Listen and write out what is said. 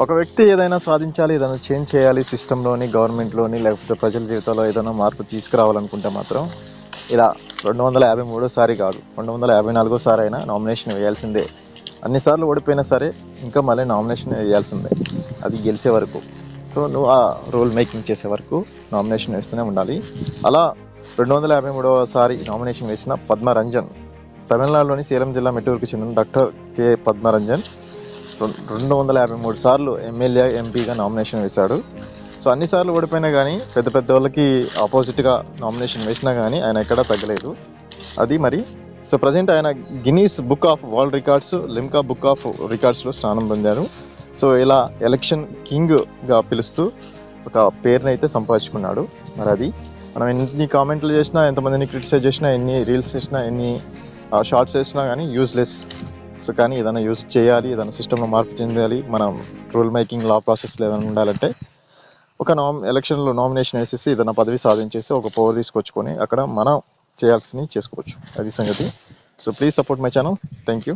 ఒక వ్యక్తి ఏదైనా సాధించాలి, ఏదైనా చేంజ్ చేయాలి సిస్టంలోని, గవర్నమెంట్లోని, లేకపోతే ప్రజల జీవితంలో ఏదైనా మార్పు తీసుకురావాలనుకుంటే మాత్రం ఇలా 253సారి కాదు, 254సారి అయినా నామినేషన్ వేయాల్సిందే. అన్నిసార్లు ఓడిపోయినా సరే ఇంకా మళ్ళీ నామినేషన్ వేయాల్సిందే, అది గెలిచే వరకు. సో నువ్వు ఆ రూల్ మేకింగ్ చేసే వరకు నామినేషన్ వేస్తూనే ఉండాలి. అలా 253సారి నామినేషన్ వేసిన పద్మరంజన్, తమిళనాడులోని సేలం జిల్లా మెట్టూరుకు చెందిన డాక్టర్ కె పద్మరంజన్ 253 సార్లు ఎమ్మెల్యే, ఎంపీగా నామినేషన్ వేశాడు. సో అన్నిసార్లు ఓడిపోయినా కానీ, పెద్ద పెద్ద వాళ్ళకి ఆపోజిట్గా నామినేషన్ వేసినా కానీ ఆయన ఎక్కడా తగ్గలేదు. అది మరి. సో ప్రజెంట్ ఆయన Guinness book of world records, Limca book of రికార్డ్స్లో స్థానం పొందారు. సో ఇలా ఎలక్షన్ కింగ్గా పిలుస్తూ ఒక పేరుని అయితే సంపాదించుకున్నాడు. మరి అది మనం ఎన్ని కామెంట్లు చేసినా, ఎంతమందిని క్రిటిసైజ్ చేసినా, ఎన్ని రీల్స్ చేసినా, ఎన్ని షార్ట్స్ వేసినా కానీ యూజ్లెస్. సో కానీ ఏదైనా యూజ్ చేయాలి, ఏదైనా సిస్టంలో మార్పు చెందాలి, మనం రూల్ మేకింగ్, లా ప్రాసెస్లో ఏదైనా ఉండాలంటే ఒక ఎలక్షన్లో నామినేషన్ వేసేసి ఏదైనా పదవి సాధించేసి ఒక పవర్ తీసుకొచ్చుకొని అక్కడ మనం చేయాల్సినవి చేసుకోవచ్చు. అది సంగతి. So please support my channel. Thank you.